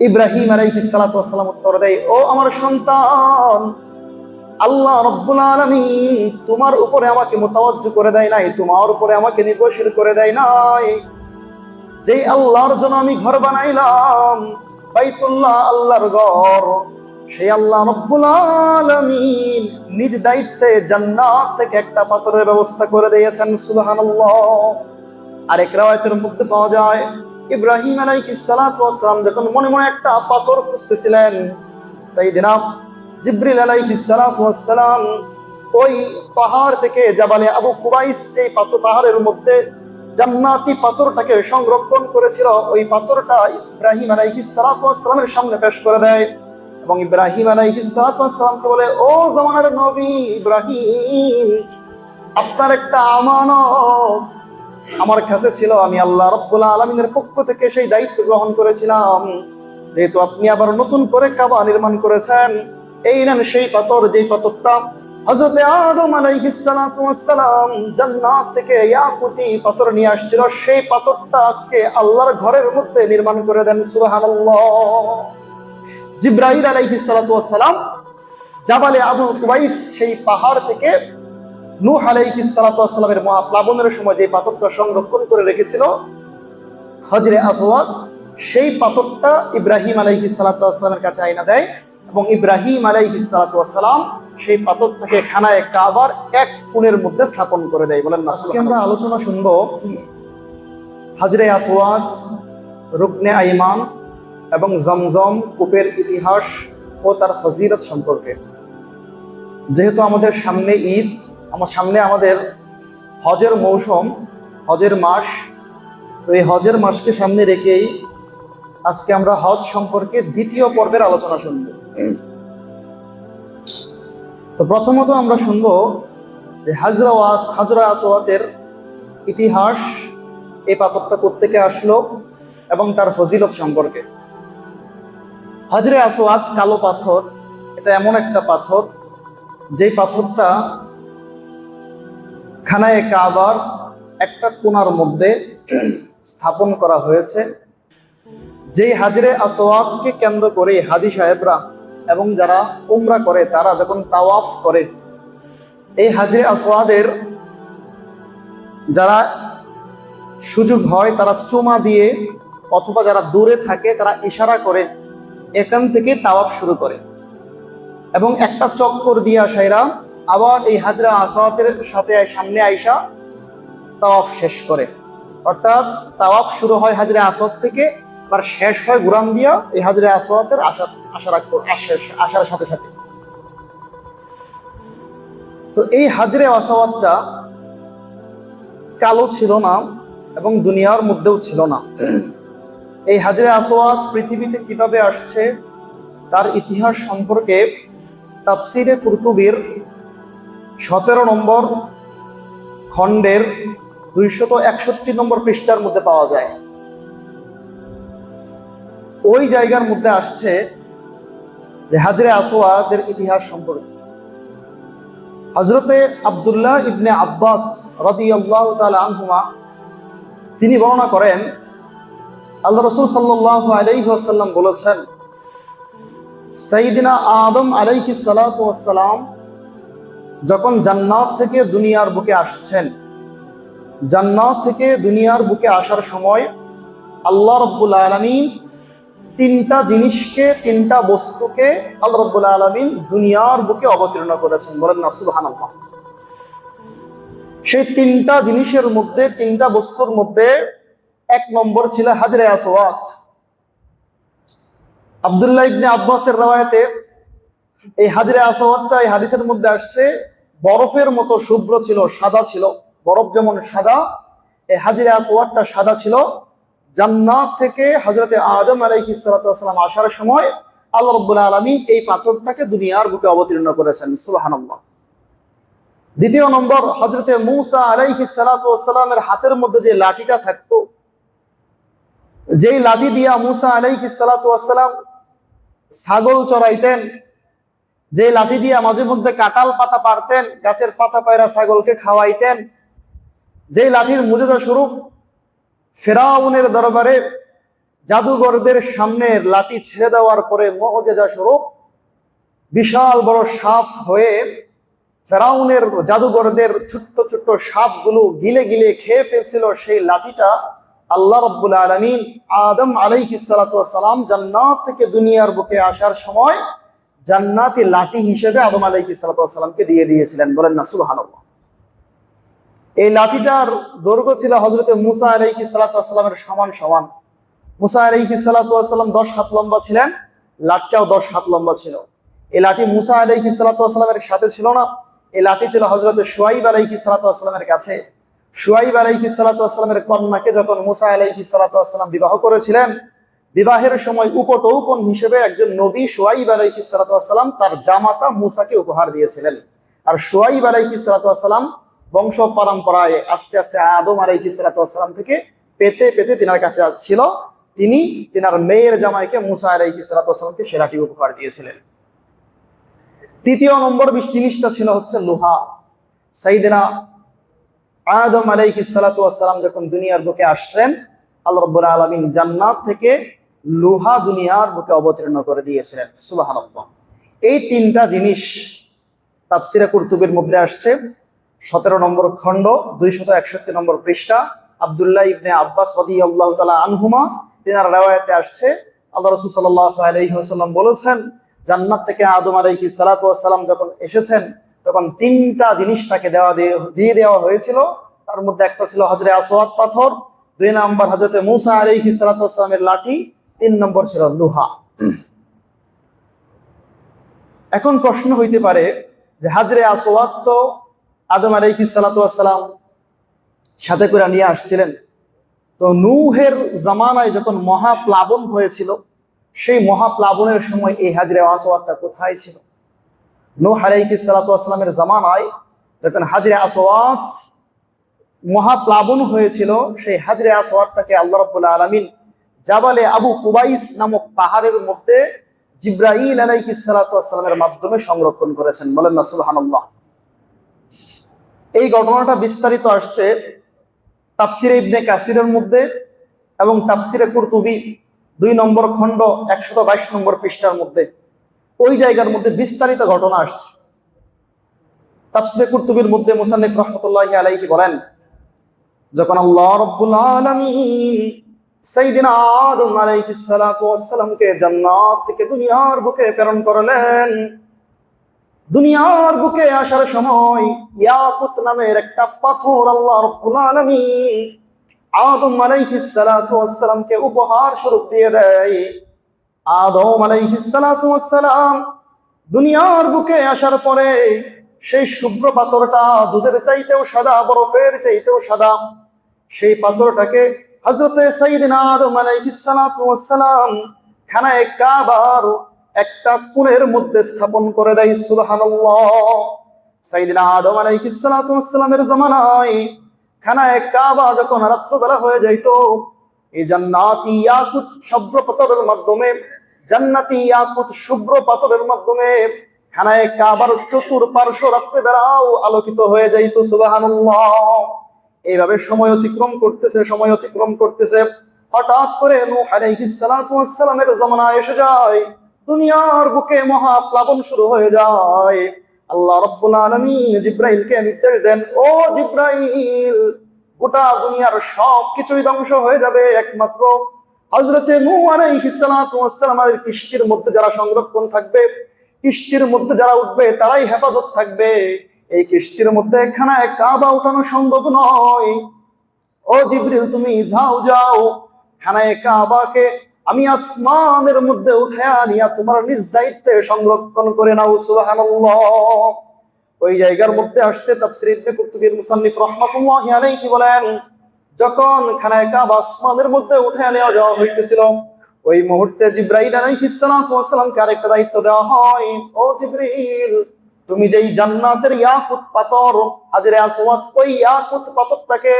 ইব্রাহিম আলাইহিস সালাতু ওয়াস সালাম উত্তর দেয়, ও আমার সন্তান, আল্লাহ রাব্বুল আলামিন তোমার উপরে আমাকে মুতাওয়াজ্জু করে দেয় নাই, তোমার উপরে আমাকে নির্ভরশীল করে দেয় নাই। যে আল্লাহর জন্য আমি ঘর বানাইলাম, বাইতুল্লাহ, আল্লাহর ঘর, সেই আল্লাহ রাব্বুল আলামিন নিজ দায়িত্বে জান্নাত থেকে একটা পাথরের ব্যবস্থা করে দিয়েছেন। সুবহানাল্লাহ। আরেক রাওয়ায়াতের মধ্যে পাওয়া যায়, ইব্রাহিম আলাইহিস সালাতু ওয়াস সালাম যখন মনে মনে একটা পাথর খুঁজতেছিলেন, সাইয়েদনা জিবরিল আলাইহিস সালাতু ওয়াস সালাম ওই পাহাড় থেকে জাবালে আবু কুবাইস, যে পাহাড়ের মধ্যে জান্নাতি পাথরটাকে সংরক্ষণ করেছিল, ওই পাথরটা ইব্রাহিম আলাইহিস সালাতু ওয়াস সালামের সামনে পেশ করে দেয় এবং ইব্রাহিম আলাইহিস সালাতু ওয়াস সালামকে বলে, ও জামানার নবী ইব্রাহিম, আপনার একটা আমানত আমার কাছে ছিল, আমি আল্লাহ রাব্বুল আলামিনের পক্ষ থেকে সেই দায়িত্ব গ্রহণ করেছিলাম। যেহেতু আপনি আবার নতুন করে কাবা নির্মাণ করেছেন, এই নেন সেই পাথর, যেই পাথরটা হযরতে আদম আলাইহিস সালাতু ওয়াস সালাম জান্নাত থেকে ইয়াকুতি পাথর নিয়ে আসছিল, সেই পাথরটা আজকে আল্লাহর ঘরের মধ্যে নির্মাণ করে দেন। সুবহানাল্লাহ। জিবরাইল আলাইহিস সালাতু ওয়াস সালাম জাবালে আবু কুবাইস, সেই পাহাড় থেকে নূহ আলাইহিস সালাতু ওয়াস সালামের মহাপ্লাবনের সময় যে পাথরটা সংরক্ষণ করে রেখেছিল হজরে আসওয়াদ, সেই পাথরটা ইব্রাহিম আলাইহিস সালাতু ওয়াস সালামের কাছে আইনা দেয় এবং ইব্রাহিম আলাইহিস সালাতু ওয়াস সালাম সেই পাথরটাকে খানায়ে কাবার এক কোণের মধ্যে স্থাপন করে দেয়। বলেন না। আজকে আমরা আলোচনা শুনবো হজরে আসওয়াদ, রুকনে আইমান এবং জমজম কূপের ইতিহাস ও তার ফজিলত সম্পর্কে। যেহেতু আমাদের সামনে ঈদ, সামনে আমাদের হজের মৌসুম, হজের মাস, তো এই হজের মাসকে সামনে রেখেই আজকে আমরা হজ সম্পর্কে দ্বিতীয় পর্বের আলোচনা শুনব। তো প্রথমত আমরা শুনব যে হাজরা আসওয়াদের ইতিহাস, এই পাথরটা কোত্থেকে আসলো এবং তার ফজিলত সম্পর্কে। হজরে আসওয়াদ কালো পাথর, এটা এমন একটা পাথর যেই পাথরটা খানায়ে কাবার একটা কোণার মধ্যে স্থাপন করা হয়েছে। যেই হাজরে আসওয়াদকে কেন্দ্র করে হাজি সাহেবরা এবং যারা উমরা করে তারা যখন তাওয়াফ করে, এই হাজরে আসওয়াদের যারা সুযোগ হয় তারা চুমা দিয়ে অথবা যারা দূরে থাকে তারা ইশারা করে এখান থেকে তাওয়াফ শুরু করে এবং একটা চক্কর দিয়ে আসাইরা আবার এই হাজরা আসওয়াদের সাথে সামনে আইসা তাওয়াফ শেষ করে। অর্থাৎ তাওয়াফ শুরু হয় হাজরে আসওয়াদ থেকে, আর শেষ হয় ঘুরান দিয়া এই হাজরে আসওয়াদের আসার সাথে সাথে। তো এই হাজরে আসওয়াদটা কালো ছিল না এবং দুনিয়ার মধ্যেও ছিল না। এই হাজরে আসওয়াদ পৃথিবীতে কিভাবে আসছে তার ইতিহাস সম্পর্কে তাফসিরে কুরতুবীর 17 নম্বর খণ্ডের 261 নম্বর পৃষ্ঠার মধ্যে পাওয়া যায়। ওই জায়গার মধ্যে আসছে যে হাজরে আসওয়াদের ইতিহাস সম্পর্কে। হযরতে আব্দুল্লাহ ইবনে আব্বাস রাদিয়াল্লাহু তাআলা আনহুমা তিনি বর্ণনা করেন, আল্লাহ রাসূল সাল্লাল্লাহু আলাইহি ওয়াসাল্লাম বলেছেন, সাইয়েদনা আদম আলাইহিস সালাতু ওয়াস সালাম যখন জান্নাত থেকে দুনিয়ার বুকে আসছেন, জান্নাত থেকে দুনিয়ার বুকে আসার সময় আল্লাহ রাব্বুল আলামিন তিনটা জিনিসকে, তিনটা বস্তুকে আল্লাহ রাব্বুল আলামিন দুনিয়ার বুকে অবতীর্ণ করেছেন। বলেন না সুবহানাল্লাহ। সেই তিনটা জিনিসের মধ্যে, তিনটা বস্তুর মধ্যে এক নম্বর ছিল হাজরে আসওয়াদ। আব্দুল্লাহ ইবনে আব্বাসের রাওয়ায়াতে এই হাজরে আসওয়াদটা এই হাদিসের মধ্যে আসছে বরফের মতো শুভ্র ছিল, সাদা ছিল। বরফ যেমন সাদা, এই হাজরে আসওয়াদটা সাদা ছিল। জান্নাত থেকে হযরতে আদম আলাইহিস সালাতু ওয়াস সালাম আসার সময় আল্লাহ রাব্বুল আলামিন এই পাথরটাকে দুনিয়ার বুকে অবতীর্ণ করেছেন। সুবহানাল্লাহ। দ্বিতীয় নম্বর, হযরতে মূসা আলাইহিস সালাতু ওয়াস সালামের হাতের মধ্যে যে লাঠিটা থাকতো, যেই লাঠি দিয়া মূসা আলাইহিস সালাতু ওয়াস সালাম ছাগল চড়াইতেন, যে লাঠি দিয়া মাঝে মধ্যে কাঁঠাল পাতা পারতেন, গাছের পাতা পায়রা ছাগলকে খাওয়াইতেন, যে লাঠির মুজিজা স্বরূপ ফেরাউনের দরবারে জাদুঘরদের সামনে লাঠি ছেড়ে দেওয়ার পরে মুআজিজা স্বরূপ বিশাল বড় সাপ হয়ে ফেরাউনের জাদুঘরদের ছোট্ট ছোট্ট সাপগুলো গিলে গিলে খেয়ে ফেলছিল। সেই লাঠিটা আল্লাহ রাব্বুল আলামিন আদম আলাইহিস সালাতু ওয়াস সালাম জান্নাত থেকে দুনিয়ার বুকে আসার সময় জান্নাতি লাঠি হিসেবে আদম আলাইহিস সালাতু ওয়াস সালামকে দিয়ে দিয়েছিলেন। বলেন না সুবহানাল্লাহ। এই লাঠিটার দৈর্ঘ্য ছিল হযরত মুসা আলাইহিস সালাতু ওয়াস সালামের সমান সমান। মুসা আলাইহিস সালাতু ওয়াস সালাম 10 হাত লম্বা ছিলেন, লাঠিটাও 10 হাত লম্বা ছিল। এই লাঠি মুসা আলাইহিস সালাতু ওয়াস সালামের সাথে ছিল না, এই লাঠি ছিল হযরত শুআইব আলাইহিস সালাতু ওয়াস সালামের কাছে। শুআইব আলাইহিস সালাতু ওয়াস সালামের কন্যাকে যখন মুসা আলাইহিস সালাতু ওয়াস সালাম বিবাহ করেছিলেন, বিবাহের সময় উপটৌকন হিসেবে একজন নবী শুআইব আলাইহিস সালাতু ওয়াস সালাম তার জামাতা মুসাকে উপহার দিয়েছিলেন। আর শুআইব আলাইহিস সালাতু ওয়াস সালাম বংশ পরম্পরায় আস্তে আস্তে আদম আলাইহিস সালাতু ওয়াস সালাম থেকে পেতে পেতে তিনার কাছে ছিল। তিনি তিনার মেয়ের জামাইকে মুসা আলাইহিস সালাতু ওয়াস সালামকে সে লাঠি উপহার দিয়েছিলেন। তৃতীয় নম্বর জিনিসটা ছিল হচ্ছে লোহা। সাইয়েদনা আদম আলাইহিস সালাতু ওয়াস সালাম যখন দুনিয়ার বুকে আসলেন, আল্লাহ রাব্বুল আলামিন জান্নাত থেকে লোহা দুনিয়ার বুকে অবতীর্ণ করে দিয়েছিলেন। সুবহানাল্লাহ। এই তিনটা জিনিস তাফসিরে কুরতুবির মধ্যে আসছে, 17 নম্বর খণ্ড 261 নম্বর পৃষ্ঠা। আব্দুল্লাহ ইবনে আব্বাস রাদিয়াল্লাহু তাআলা আনহুমা তিনার riwayate আসছে, আল্লাহ রাসূল সাল্লাল্লাহু আলাইহি ওয়াসাল্লাম বলেছেন, জান্নাত থেকে আদম আলাইহিস সালাতু ওয়াস সালাম যখন এসেছেন তখন তিনটা জিনিস তাকে দিয়ে দেওয়া হয়েছিল। তার মধ্যে একটা ছিল হজরে আসওয়াদ পাথর, 2 নম্বর হযরত মুসা আলাইহিস সালাতু ওয়াস সালামের লাঠি, 3 নম্বর ছিল লোহা। এখন প্রশ্ন হইতে পারে যে হজরে আসওয়াদ তো আদম আলাইহিস সালাতু ওয়াস সালাম সাথে করে নিয়ে আসছিলেন, তো নূহের জামানায় যখন মহাপ্লাবন হয়েছিল সেই মহাপ্লাবনের সময় এই হাজরে আসওয়াদটা কোথায় ছিল? নূহ আলাইহিস সালাতু ওয়াস সালামের জামানায় যখন হাজরে আসওয়াদ মহাপ্লাবন হয়েছিল, সেই হাজরে আসওয়াদটাকে আল্লাহ রাব্বুল আলামিন জাবালে আবু কুবাইস নামক পাহাড়ের মধ্যে জিবরাইল আলাইহিস সালাতু ওয়াস সালামের মাধ্যমে সংরক্ষণ করেছেন। বলেন না সুবহানাল্লাহ। এই ঘটনাটা বিস্তারিত আসছে তাফসিরে ইবনে কাসিরের মধ্যে এবং তাফসিরে কুরতুবি 2 নম্বর খণ্ড 122 নম্বর পৃষ্ঠার মধ্যে। ওই জায়গার মধ্যে বিস্তারিত ঘটনা আসছে। তাফসিরে কুরতুবির মধ্যে মুসান্নিফ রাহমাতুল্লাহি আলাইহি বলেন, যখন আল্লাহ রাব্বুল আলামিন সাইয়েদনা আদম আলাইহিস সালাতু ওয়াস সালামকে জান্নাত থেকে দুনিয়ার বুকে প্রেরণ করলেন, দুনিয়ার বুকে আসার সময় ইয়াকুত নামের একটা পাথর আল্লাহ রাব্বুল আলামিন আদম আলাইহিস সালাতু ওয়াস সালামকে উপহার স্বরূপ দিয়ে দেয়। আদম আলাইহিস সালাতু ওয়াস সালাম দুনিয়ার বুকে আসার পরে সেই শুভ্র পাথরটা দুধের চাইতেও সাদা, বরফের চাইতেও সাদা, সেই পাথরটাকে হযরতে সাইয়েদনা আদম আলাইহিস সালাতু ওয়াস সালাম খানায়ে কাবার একটা কোণের মধ্যে স্থাপন করে দেয়। সুবহানাল্লাহ। সাইয়েদনা আদম আলাইহিস সালাতু ওয়াস সালামের জামানায় খানায়ে কাবা যখন রাত্রিবেলা হয়ে যাইত, এই জান্নাতি ইয়াকুত শুভ্র পাথরের মাধ্যমে, জান্নাতি ইয়াকুত শুভ্র পাথরের মাধ্যমে খানায়ে কাবার চতুর্পার্শ্ব রাত্রিবেলাও আলোকিত হয়ে যাইত। সুবহানাল্লাহ। এইভাবে সময় অতিক্রম করতেছে, হঠাৎ করে নূহ আলাইহিস সালাতু ওয়াস সালামের জামানায় এসে যায়, দুনিয়ার বুকে মহাপ্লাবন শুরু হয়ে যায়। আল্লাহ রাব্বুল আলামিন জিবরাইলকে নির্দেশ দেন, ও জিবরাইল, গোটা দুনিয়ার সব কিছুই ধ্বংস হয়ে যাবে, একমাত্র হযরতে নূহ আলাইহিস সালাতু ওয়াস সালামের কিস্তির মধ্যে যারা সংরক্ষণ থাকবে, কিস্তির মধ্যে যারা উঠবে তারাই হেফাজত থাকবে। এই কিস্তির মধ্যে খানায়ে কাবা উঠানো সম্ভব নয়। ও জিবরিল, তুমি যাও খানায়ে কাবাকে আমি আসমানের মধ্যে উঠায়া নিয়া তোমার নিজ দায়িত্বে সংরক্ষণ করে নাও। সুবহানাল্লাহ। ওই জায়গার মধ্যে আসছে তাফসীর ইবনে কুরতুবীর মুসান্নিফ রাহমাতুল্লাহি আলাইহি বলেন, যখন খানায়ে কাবা আসমানের মধ্যে উঠায়া নেওয়া যাওয়া হইতেছিল, ওই মুহূর্তে জিবরাইল আলাইহিস সালাতু ওয়াস সালামকে আরেকটা দায়িত্ব দেওয়া হয়, ও জিবরিল, তুমি যেই জান্নাতের ইয়াকুত পাথর হাজরে আসওয়াদ, ওই ইয়াকুত পাথরটাকে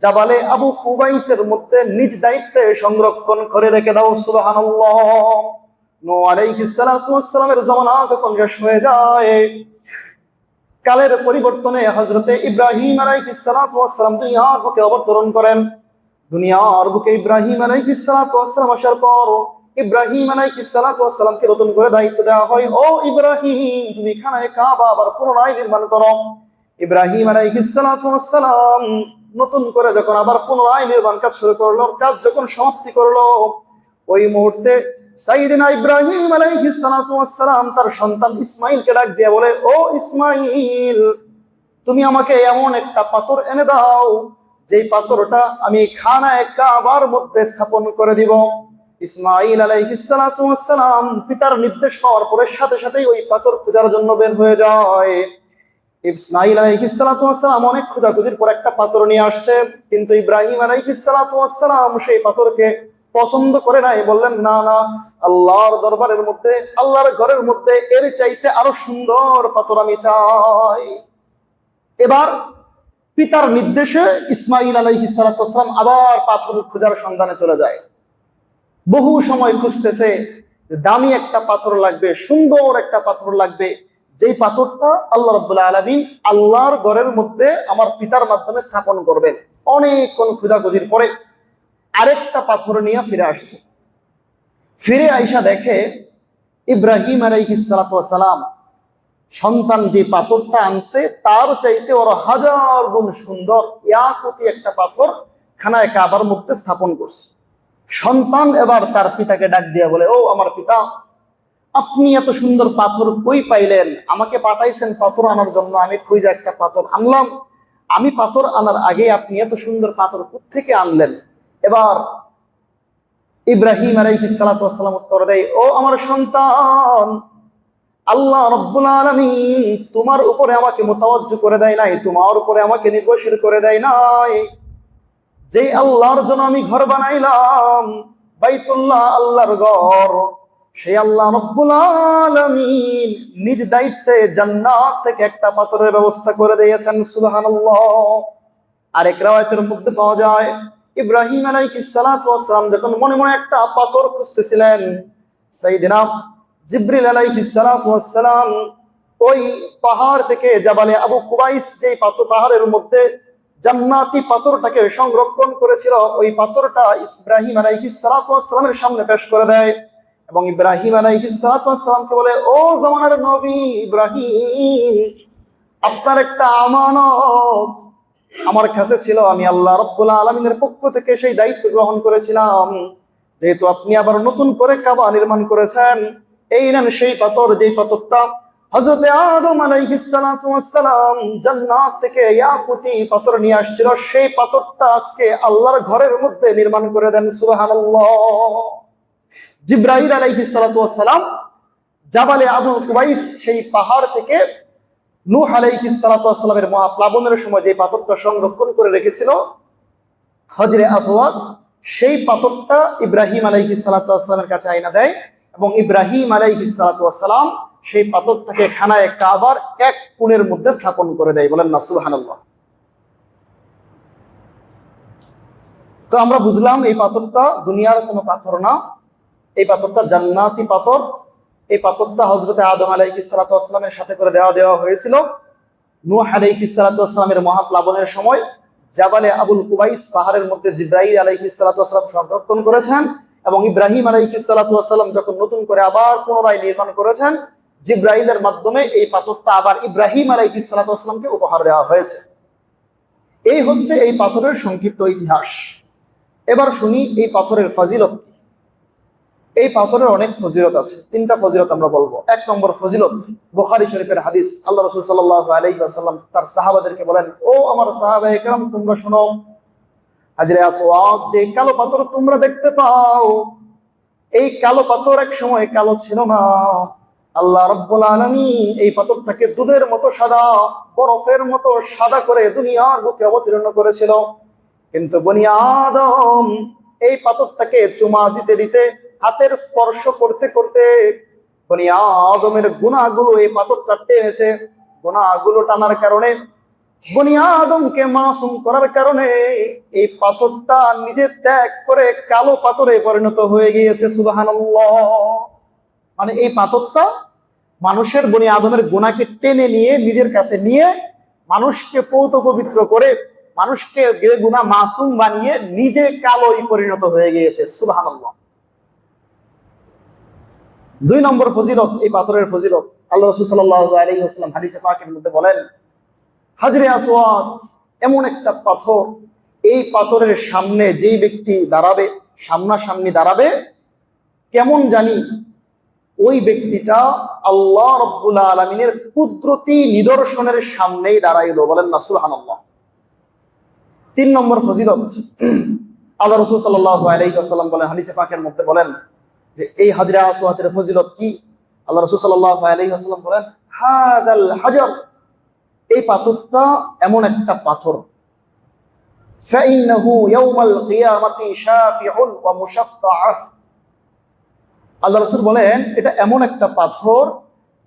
জাবালে আবু কুবাইসের মধ্যে নিজ দায়িত্বে সংরক্ষণ করে রেখে দাও। সুবহানাল্লাহ। নূহ আলাইহিস সালাতু ওয়াস সালামের জামানা যখন শেষ হয়ে যায়, কালের পরিবর্তনে হযরতে ইব্রাহিম আলাইহিস সালাতু ওয়াস সালাম দুনিয়ার বুকে অবতরণ করেন। দুনিয়ার বুকে ইব্রাহিম আলাইহিস সালাতু ওয়াস সালাম আসার পর ইব্রাহিম আলাইহিস সালাতু ওয়াস সালামকে নতুন করে দায়িত্ব দেওয়া হয়, ও ইব্রাহিম, তুমি খানায়ে কাবা আবার পুনরায় নির্মাণ করো। ইব্রাহিম আলাইহিস সালাতু ওয়াস সালাম নতুন করে যখন আবার পুনরায় নির্মাণ কাজ শুরু করলো, কাজ যখন সমাপ্তি করলো, ওই মুহূর্তে সাইয়েদনা ইব্রাহিম আলাইহিস সালাতু ওয়াস সালাম তার সন্তান ইসমাইলকে ডাক দিয়ে বলে, ও ইসমাইল, তুমি আমাকে এমন একটা পাথর এনে দাও যেই পাথরটা আমি খানায়ে কাবার মধ্যে স্থাপন করে দিব। ইসমাইল আলাইহিস সালাতু ওয়াস সালাম পিতার নির্দেশ পাওয়ার পরে সাথে সাথেই ওই পাথর খোঁজার জন্য বের হয়ে যায়। ইসমাইল আলাইহিস সালাতু ওয়াস সালাম অনেক খোঁজাখুঁজির পর একটা পাথর নিয়ে আসছে, কিন্তু ইব্রাহিম আলাইহিস সালাতু ওয়াস সালাম সেই পাথরকে পছন্দ করে নাই। বললেন, না না, আল্লাহর দরবারের মধ্যে, আল্লাহর ঘরের মধ্যে এর চাইতে আরো সুন্দর পাথর আমি চাই। এবার পিতার নির্দেশে ইসমাইল আলাইহিস সালাতু ওয়াস সালাম আবার পাথর খোঁজার সন্ধানে চলে যায়। বহু সময় খুঁজতেছে, দামি একটা পাথর লাগবে, সুন্দর একটা পাথর লাগবে, যেই পাথরটা আল্লাহ রাব্বুল আলামিন আল্লাহর ঘরের মধ্যে আমার পিতার মাধ্যমে স্থাপন করবেন। অনেকক্ষণ খোঁজাখুঁজির পরে আরেকটা পাথর নিয়ে ফিরে আসছে। ফিরে আইসা দেখে ইব্রাহিম আলাইহিস সালাতু ওয়াস সালাম সন্তান যে পাথরটা আনছে তার চাইতে ওর হাজার গুণ সুন্দর ইয়াকুতি একটা পাথর খানায়ে কাবার মধ্যে স্থাপন করছে। সন্তান এবার তার পিতাকে ডাক দিয়ে বলে, ও আমার পিতা, আপনি এত সুন্দর পাথর কই পাইলেন? আমাকে পাঠাইছেন পাথর আনার জন্য, আমি খুঁজে একটা পাথর আনলাম। আমি পাথর আনার আগে আপনি এত সুন্দর পাথর কোত্থেকে আনলেন? এবার ইব্রাহিম আলাইহিস সালাতু ওয়াস সালাম উত্তর দেয়, ও আমার সন্তান, আল্লাহ রাব্বুল আলামিন তোমার উপরে আমাকে মুতাওয়াজ্জু করে দেয় নাই, তোমার উপরে আমাকে নির্ভরশীল করে দেয় নাই। যে আল্লাহর জন্য আমি ঘর বানাইলাম, বাইতুল্লাহ, আল্লাহর ঘর, সেই আল্লাহ রাব্বুল আলামিন নিজ দায়িত্বে জান্নাত থেকে একটা পাথরের ব্যবস্থা করে দিয়েছেন। সুবহানাল্লাহ। আরেক riwayতের মধ্যে পাওয়া যায়, ইব্রাহিম আলাইহিস সালাতু ওয়াস সালাম যখন মনে মনে একটা পাথর খুঁজতেছিলেন, সাইয়েদনা জিবরিল আলাইহিস সালাতু ওয়াস সালাম ওই পাহাড় থেকে জাবালে আবু কুবাইস, যেই পাহাড়ের মধ্যে জান্নাতি পাথরটাকে সংরক্ষণ করেছিল, ওই পাথরটা ইব্রাহিম আলাইহিস সালাতু ওয়াস সালামের সামনে পেশ করে দেয় এবং ইব্রাহিম আলাইহিস সালাতু ওয়াস সালামকে বলে, ও জামানার নবী ইব্রাহিম, আপনার একটা আমানত আমার কাছে ছিল, আমি আল্লাহ রাব্বুল আলামিনের পক্ষ থেকে সেই দায়িত্ব গ্রহণ করেছিলাম। যেহেতু আপনি আবার নতুন করে কাবা নির্মাণ করেছেন, এই নেন সেই পাথর, যেই পাথরটা হযরতে আদম আলাইহিস সালাতু ওয়াস সালাম জান্নাত থেকে ইয়াকুতি পাথর নিয়ে আসছিল, সেই পাথরটা আজকে আল্লাহর ঘরের মধ্যে নির্মাণ করে দেন। সুবহানাল্লাহ। জিবরাইল আলাইহিস সালাতু ওয়াস সালাম জাবালে আবু কুবাইস, সেই পাহাড় থেকে নূহ আলাইহিস সালাতু ওয়াস সালামের মহাপ্লাবনের সময় যে পাথরটা সংরক্ষণ করে রেখেছিল হজরে আসওয়াদ, সেই পাথরটা ইব্রাহিম আলাইহিস সালাতু ওয়াস সালামের কাছে আইনা দেয় এবং ইব্রাহিম আলাইহিস সালাতু ওয়াস সালাম সেই পাথরটাকে খানায়ে কাবার এক কোণের মধ্যে স্থাপন করে দেয়। বলেন না সুবহানাল্লাহ। তো আমরা বুঝলাম এই পাথরটা দুনিয়ার কোনো পাথর না, এই পাথরটা জান্নাতি পাথর। এই পাথরটা হযরতে আদম আলাইহিস সালাতু ওয়াস সালামের সাথে করে দেওয়া হয়েছিল নূহ আলাইহিস সালাতু ওয়াস সালামের মহাপ্লাবনের সময়। জাবালে আবুল কুবাইস পাহাড়ের মধ্যে জিবরাইল আলাইহিস সালাতু ওয়াস সালাম সংরক্ষণ করেছেন এবং ইব্রাহিম আলাইহিস সালাতু ওয়াস সালাম যখন নতুন করে আবার পুনরায় নির্মাণ করেছেন, জিবরাইলের মাধ্যমে এই পাথরটা আবার ইব্রাহিম আলাইহিস সালাতু ওয়াস সালামকে উপহার দেওয়া হয়েছে। এই হচ্ছে এই পাথরের সংক্ষিপ্ত ইতিহাস। এবার শুনি এই পাথরের ফজিলত। এই পাথরের অনেক ফজিলত আছে, তিনটা ফজিলত আমরা বলবো। এক নম্বর ফজিলত, বুখারী শরীফের হাদিস, আল্লাহ রাসূল সাল্লাল্লাহু আলাইহি ওয়াসাল্লাম তার সাহাবাদেরকে বলেন, ও আমার সাহাবায়ে কেরাম, তোমরা শোনো, হাজরে আসওয়াদ যে কালো পাথর তোমরা দেখতে পাও, এই কালো পাথর এক সময় কালো ছিল না। আল্লাহ রাব্বুল আলামিন এই পাথরটাকে দুধের মতো সাদা, বরফের মতো সাদা করে দুনিয়ার বুকে অবতীর্ণ করেছিল। কিন্তু বনি আদম এই পাথরটাকে চুমা দিতে দিতে, হাতের স্পর্শ করতে করতে বনি আদমের গুনাহগুলো এই পাথরটা টেনেছে। গুনাহগুলো টানার কারণে, বনি আদমকে মাসুম করার কারণে এই পাথরটা নিজে ত্যাগ করে কালো পাথরে পরিণত হয়ে গিয়েছে। সুবহানাল্লাহ। মানে এই পাথরটা মানুষের, বনি আদমের গুনাহকে টেনে নিয়ে নিজের কাছে নিয়ে মানুষকে পৌত পবিত্র করে মানুষকে বেগুনাহ মাসুম বানিয়ে নিজে কালোই পরিণত হয়ে গিয়েছে। সুবহানাল্লাহ। 2 নম্বর ফজিলত, এই পাথরের ফজিলত, আল্লাহ রাসূল সাল্লাল্লাহু আলাইহি ওয়াসাল্লাম হাদিসে পাকের মধ্যে বলেন, হাজরে আসওয়াদ এমন একটা পাথর, এই পাথরের সামনে যেই ব্যক্তি দাঁড়াবে, সামনাসামনি দাঁড়াবে, কেমন জানি ওই ব্যক্তিটা আল্লাহ রাব্বুল আলামিনের কুদরতি নিদর্শনের সামনেই দাঁড়াইলো। বলেন না সুবহানাল্লাহ। 3 নম্বর ফজিলত, আল্লাহ রাসূল সাল্লাল্লাহু আলাইহি ওয়াসাল্লাম বলেন, হাদিসে পাকের মধ্যে বলেন যে এই হাজরে আসওয়াতের ফজিলত কি? আল্লাহ রাসূল সাল্লাল্লাহু আলাইহি ওয়াসাল্লাম বলেন, হাদাল হাজার, এই পাথরটা এমন একটা পাথর, ফাইন্নাহু ইয়াউমাল কিয়ামাতি শাফিউন ওয়া মুশাফফাআহ। আল্লাহ রাসূল বলেন এটা এমন একটা পাথর,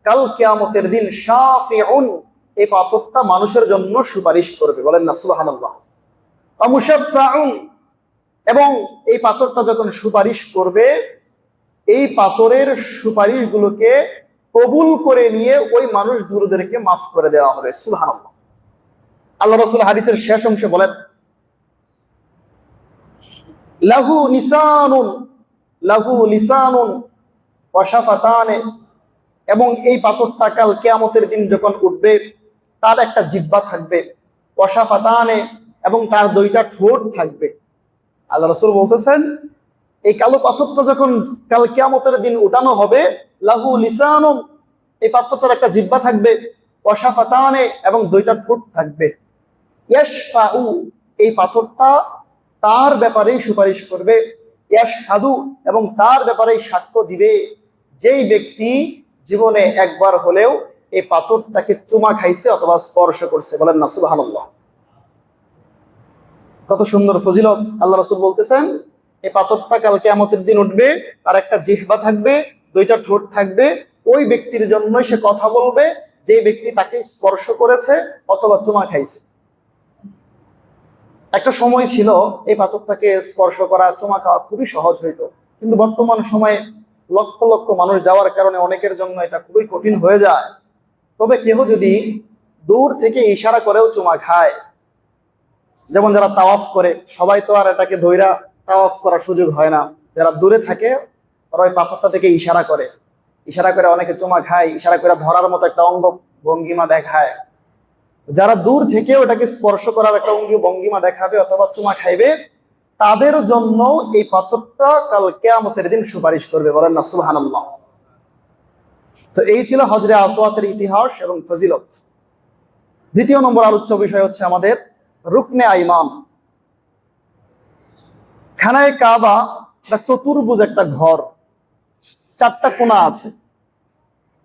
কাল কিয়ামতের দিন শাফিউন, এই পাথরটা মানুষের জন্য সুপারিশ করবে। বলেন না সুবহানাল্লাহ। ওয়া মুশাফফাউন, এবং এই পাথরটা যখন সুপারিশ করবে, এই পাথরের সুপারিশগুলোকে কবুল করে নিয়ে ওই মানুষ দুরুদেরকে মাফ করে দেওয়া হবে। সুবহানাল্লাহ। আল্লাহ রাসূল হাদিসের শেষ অংশে বলেন, লাহু লিসানুন, লাহু লিসানুন ওয়া শাফাতানে, এবং এই পাথরটা কাল কিয়ামতের দিন যখন উঠবে তার একটা জিহ্বা থাকবে, ওয়া শাফাতানে, এবং তার 2টা ঠোঁট থাকবে। আল্লাহ রাসূল বলতেছেন এই কালো পাথরটা যখন কাল কিয়ামতের দিন উঠানো হবে, লাহু লিসানুন, এই পাথরটার একটা জিহ্বা থাকবে, ওয়া শাফাতানে, এবং 2টা ঠোঁট থাকবে। ইয়াশফাউ, এই পাথরটা তার ব্যাপারেই সুপারিশ করবে। ইয়াশহাদু, এবং তার ব্যাপারেই সাক্ষ্য দিবে যেই ব্যক্তি জীবনে একবার হলেও এই পাথরটাকে চুমা খাইছে অথবা স্পর্শ করছে। বলেন না সুবহানাল্লাহ। কত সুন্দর ফজিলত। আল্লাহ রাসূল বলতেছেন এই পাথরটা কাল কিয়ামতের দিন উঠবে, তার একটা জিহ্বা থাকবে, 2টা ঠোঁট থাকবে, ওই ব্যক্তির জন্যই সে কথা বলবে যে ব্যক্তি তাকে স্পর্শ করেছে অথবা চুমা খাইছে। একটা সময় ছিল এই পাথরটাকে স্পর্শ করা, চুমা খাওয়া খুবই সহজ হইতো, কিন্তু বর্তমান সময়ে লক্ষ লক্ষ মানুষ যাওয়ার কারণে অনেকের জন্য এটা খুবই কঠিন হয়ে যায়। তবে কেহ যদি দূর থেকে ইশারা করেও চুমা খায়, যেমন যারা তাওয়াফ করে, সবাই তো আর এটাকে ধইরা তাওয়াফ করার সুযোগ হয় না, যারা দূরে থাকে ওরা ওই পাথরটা থেকে ইশারা করে, ইশারা করে অনেকে চুমা খায়, ইশারা করে ধরার মতো একটা অঙ্গ ভঙ্গিমা দেখায়। যারা দূর থেকে ওটাকে স্পর্শ করার একটা অঙ্গ ভঙ্গিমা দেখাবে অথবা চুমা খাইবে, তাদের জন্য এই পাথরটা কাল কিয়ামতের দিন সুপারিশ করবে। বলেন না সুবহানাল্লাহ। তো এই ছিল হজরে আসওয়াতের ইতিহাস এবং ফজিলত। 2য় নম্বর আলোচ্য বিষয় হচ্ছে আমাদের রুকনে আইমান। খানায়ে কাবা একটা চতুর্ভুজ একটা ঘর, 4টা কোণা আছে।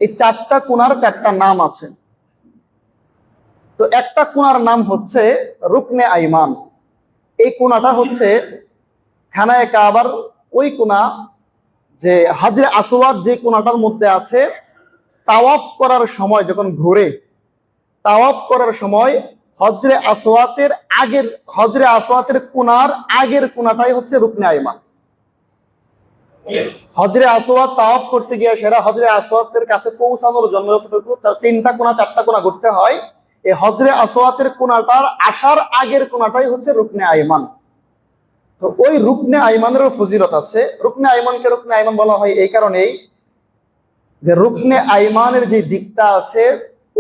এই 4টা কোণার 4টা নাম আছে। তো একটা কোণার নাম হচ্ছে রুকনে আইমান। এই কোণাটা হচ্ছে খানায়ে কাবার ওই কোণা, যে হাজরে আসওয়াদ যে কোণাটার মধ্যে আছে, তাওয়াফ করার সময় যখন ঘুরে, তাওয়াফ করার সময় হজরে আসওয়াতের কোণার আগের কোণাটাই হচ্ছে রুকনে আইমান। হজরে আসওয়াদ তাওয়াফ করতে গিয়ে সেরা হজরে আসওয়াদের কাছে পৌঁছানোর জন্য যতটুকু 3টা কোণা 4টা কোণা ঘুরতে হয়, এই হজরে আসওয়াদের কোণাটার আসার আগের কোণাটাই হচ্ছে রুকনে আইমান। তো ওই রুকনে আইমানেরও ফজিলত আছে। রুকনে আইমানকে রুকনে আইমান বলা হয় এই কারণেই যে রুকনে আইমানের যে দিকটা আছে,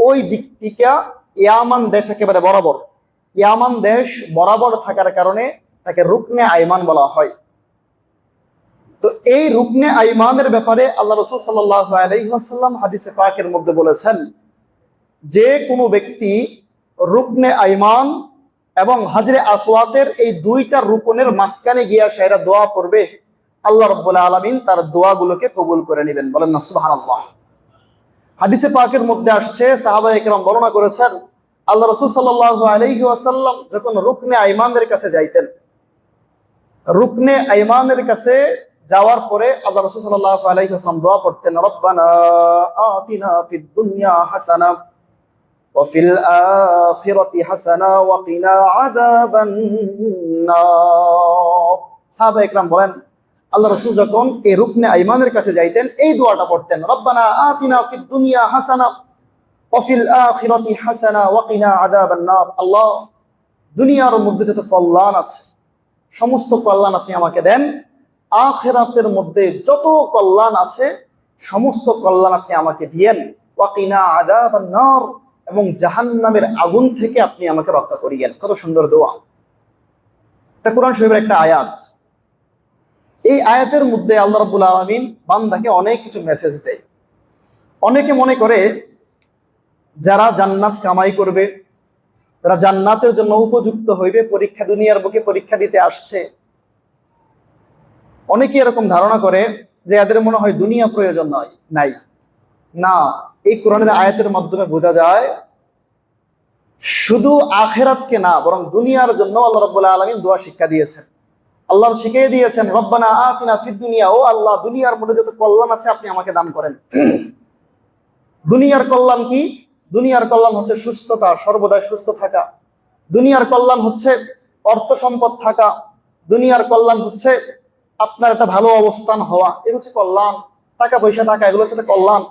ওই দিকটিকা ইয়ামান দেশ একেবারে বরাবর, ইয়ামান দেশ বরাবর থাকার কারণে তাকে রুকনে আইমান বলা হয়। তো এই রুকনে আইমানের ব্যাপারে আল্লাহ রাসূল সাল্লাল্লাহু আলাইহি ওয়াসাল্লাম হাদিসে পাকের মধ্যে বলেছেন, যে কোনো ব্যক্তি রুকনে আইমান এবং হাজরে আসওয়াতের এই 2টা রুকনের মাঝখানে গিয়া সেরা দোয়া করবে, আল্লাহ রাব্বুল আলামিন তার দোয়াগুলোকে কবুল করে নেবেন। বলেন না সুবহানাল্লাহ। হাদিসে পাকের মধ্যে আসছে, সাহাবায়ে কেরাম বর্ণনা করেছেন, আল্লাহ রাসূল সাল্লাল্লাহু আলাইহি ওয়াসাল্লাম যখন রুকনে আইমানের কাছে যাইতেন, রুকনে আইমানের কাছে যাওয়ার পরে আল্লাহ রাসূল সাল্লাল্লাহু আলাইহি ওয়াসাল্লাম দোয়া করতেন, রব্বানা আতিনা ফিদ দুনিয়া হাসানা ওয়া ফিল আখিরাতি হাসানা ওয়া কিনা আযাবান নার। সাহাবায়ে কেরাম বলেন আল্লাহ রাসূল যখন এই রুকনে আইমানের কাছে যাইতেন এই দোয়াটা পড়তেন, রব্বানা আতিনা ফিদ দুনিয়া হাসানা ওয়া ফিল আখিরাতি হাসানা ওয়া কিনা আযাবান নার। আল্লাহ দুনিয়ার মধ্যে যত কল্যাণ আছে সমস্ত কল্যাণ আপনি আমাকে দেন, আখিরাতের মধ্যে যত কল্যাণ আছে সমস্ত কল্যাণ আপনি আমাকে দিয়েন, ওয়াকিনা আযাবান নার, এবং জাহান্নামের আগুন থেকে আপনি আমাকে রক্ষা করিয়েন। কত সুন্দর দোয়া! এটা কোরআন শরীফের একটা আয়াত। এই আয়াতের মধ্যে আল্লাহ রাব্বুল আলামিন বান্দাকে অনেক কিছু মেসেজ দেয়। অনেকে মনে করে যারা জান্নাত কামাই করবে, যারা জান্নাতের জন্য উপযুক্ত হইবে, পরীক্ষা দুনিয়ার বুকে পরীক্ষা দিতে আসছে, অনেকে এরকম ধারণা করে যে এদের মনে হয় দুনিয়া প্রয়োজন নাই। না, এই কোরআনের আয়াতের মাধ্যমে বোঝা যায় শুধু আখিরাতকে না, বরং দুনিয়ার জন্য আল্লাহ রাব্বুল আলামিন দোয়া শিক্ষা দিয়েছেন। আল্লাহ শিখিয়ে দিয়েছেন, রব্বানা আতিনা ফিদ দুনিয়া, ও আল্লাহ দুনিয়ার মধ্যে যত কল্যাণ আছে আপনি আমাকে দান করেন। দুনিয়ার কল্যাণ কি? দুনিয়ার কল্যাণ হচ্ছে সুস্থতা, সর্বদাই সুস্থ থাকা। দুনিয়ার কল্যাণ হচ্ছে অর্থ সম্পদ থাকা। দুনিয়ার কল্যাণ হচ্ছে আপনার একটা ভালো অবস্থান হওয়া, এগুলো হচ্ছে কল্যাণ। টাকা পয়সা থাকা, এগুলো হচ্ছে একটা কল্যাণ।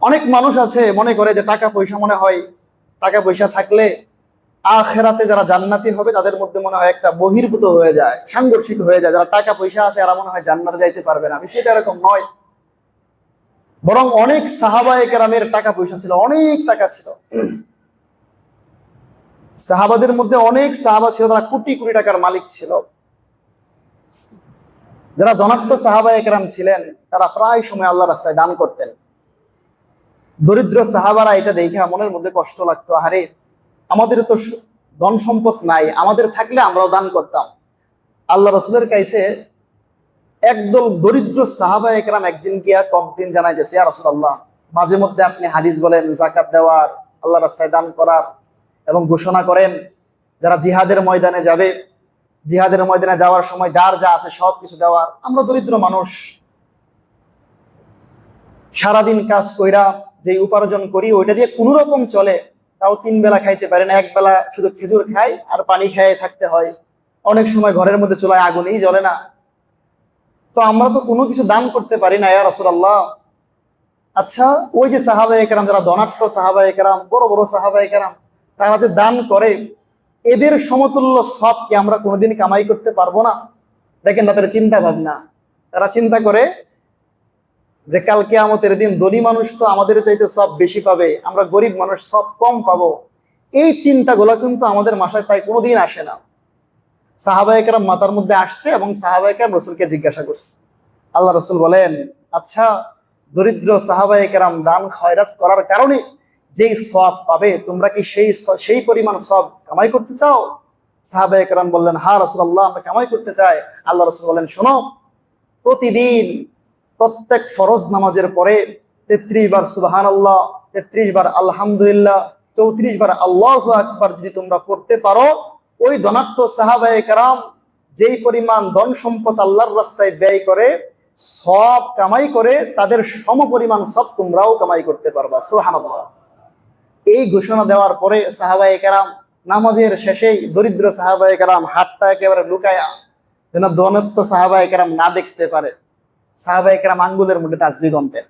অনেক মানুষ আছে মনে করে যে টাকা পয়সা মনে হয় টাকা পয়সা থাকলে আখিরাতে যারা জান্নাতি হবে তাদের মধ্যে মনে হয় একটা বহির্ভূত হয়ে যায়, সাংঘর্ষিক হয়ে যায়। যারা টাকা পয়সা আছে এরা মনে হয় জান্নাতে যাইতে পারবে না। বিষয়টা এরকম নয়। বরং অনেক সাহাবায়ে কেরামের টাকা পয়সা ছিল, অনেক টাকা ছিল। সাহাবাদের মধ্যে অনেক সাহাবা ছিল তারা কোটি কোটি টাকার মালিক ছিল। যারা ধনাঢ্য সাহাবায়ে কেরাম ছিলেন তারা প্রায় সময় আল্লাহর রাস্তায় দান করতেন। দরিদ্র সাহাবারা এটা দেখে মনের মধ্যে কষ্ট লাগতো, আরে আমাদের তো ধন সম্পদ নাই, আমাদের থাকলে আমরাও দান করতাম। আল্লাহ রাসূলের কাছে একদল দরিদ্র সাহাবায়ে কেরাম একদিন গিয়া কমপ্লেইন জানাইতেছে, ইয়া রাসূলুল্লাহ, মাঝে মধ্যে আপনি হাদিস বলেন যাকাত দেওয়ার, আল্লাহর রাস্তায় দান করার, এবং ঘোষণা করেন যারা জিহাদের ময়দানে যাবে, জিহাদের ময়দানে যাওয়ার সময় যার যা আছে সব কিছু দেওয়ার। আমরা দরিদ্র মানুষ, সারাদিন কাজ কইরা যে উপার্জন করি ওইটা দিয়ে কোনো রকম চলে, তাও 3 বেলা খাইতে পারে না, 1 বেলা শুধু খেজুর খাই আর পানি খেয়ে থাকতে হয়। অনেক সময় ঘরের মধ্যে চুলায় আগুনই জ্বলে না। তো আমরা তো কোনো কিছু দান করতে পারি না, ইয়া রাসূলুল্লাহ। আচ্ছা, ওই যে সাহাবায়ে কেরাম, যারা ধনাঢ্য সাহাবায়ে কেরাম, বড় বড় সাহাবায়ে কেরাম, তারা যে দান করে, এদের সমতুল্য সব কি আমরা কোনোদিন কামাই করতে পারবো না? দেখেন তাদের চিন্তা ভাবনা। তারা চিন্তা করে যে কাল কিয়ামতের দিন ধনী মানুষ তো আমাদের চাইতে সব বেশি পাবে, আমরা গরিব মানুষ সব কম পাবো। এই চিন্তাগুলো কিন্তু আমাদের মাথায় তাই কোনোদিন আসে না। সাহাবায়ে কেরাম মাথার মধ্যে আসছে এবং সাহাবায়ে কেরাম রাসূলকে জিজ্ঞাসা করছে। আল্লাহ রাসূল বলেন, আচ্ছা, দরিদ্র সাহাবায়ে কেরাম দান খয়রাত করার কারণে যেই সওয়াব পাবে, তোমরা কি সেই পরিমাণ সওয়াব কামাই করতে চাও? সাহাবায়ে কেরাম বললেন, হ্যাঁ রাসূলুল্লাহ, আমরা কামাই করতে চাই। আল্লাহ রাসূল বলেন, শোনো, প্রতিদিন প্রত্যেক ফরজ নামাজের পরে 33 বার সুবহানাল্লাহ, 33 বার আলহামদুলিল্লাহ, 34 বার আল্লাহু আকবার যদি তোমরা পড়তে পারো, ওই ধনাঢ্য সাহাবায়ে কেরাম যেই পরিমাণ ধন সম্পদ আল্লাহর রাস্তায় ব্যয় করে, সব কামাই করে, তাদের সমপরিমাণ সব তোমরাও কামাই করতে পারবা। সুবহানাল্লাহ। এই ঘোষণা দেওয়ার পরে সাহাবায়ে কেরাম নামাজের শেষেই দরিদ্র সাহাবায়ে কেরাম হাতটা একেবারে লুকায়া, যেন ধনাঢ্য সাহাবায়ে কেরাম না দেখতে পারে, সাহাবায়ে কেরাম আঙ্গুলের মধ্যে তাসবিহ গুনতেন।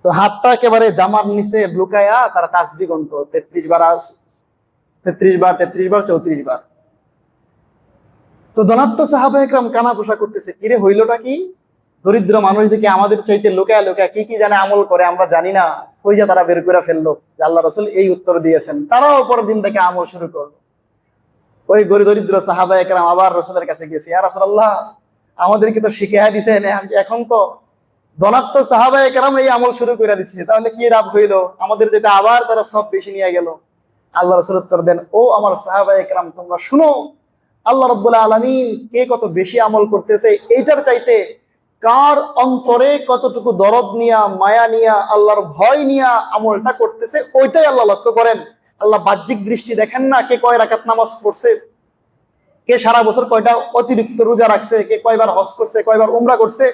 তো হাতটা একেবারে জামার নিচে লুকায়া তারা তাসবিহ গুনত 33 বার 33 বার 33 বার 34 বার। তো ধনাঢ্য সাহাবায়ে কেরাম কানা পোষা করতেছে, কিরে হইলটা কি? দরিদ্র মানুষ দেখে আমাদের চাইতে লুকায়া লুকায়া কি কি জানে আমল করে, আমরা জানি না। ওই যে তারা বের করে ফেললো যে আল্লাহ রাসূল এই উত্তর দিয়েছেন। তারাও পরের দিন থেকে আমল শুরু করলো। ওই দরিদ্র সাহাবায়ে কেরাম আবার রাসূলের কাছে গেছে, ইয়া রাসূলুল্লাহ, আমাদেরকে তো শিখিয়ে দিয়েছেন, এখন তো ধনাঢ্য সাহাবায়ে কেরাম এই আমল শুরু করে দিচ্ছে, তাহলে কি লাভ হইলো? আমাদের যেটা আবার তারা সব বেশি নিয়ে গেল। আল্লাহ রাসূল উত্তর দেন, ও আমার সাহাবায়ে কেরাম, তোমরা শুনো, আল্লাহ রাব্বুল আলামিন কে কত বেশি আমল করতেছে, এইটার চাইতে কার অন্তরে কতটুকু দরদ নিয়া, মায়া নিয়া, আল্লাহর ভয় নিয়া আমলটা করতেছে, ওইটাই আল্লাহ লক্ষ্য করেন। আল্লাহ বাহ্যিক দৃষ্টি দেখেন না, কে কয় রাকাত নামাজ পড়ছে, কে সারা বছর কয়টা অতিরিক্ত রোজা রাখছে, কে কয়বার হজ করছে, কয়বার উমরা করছে,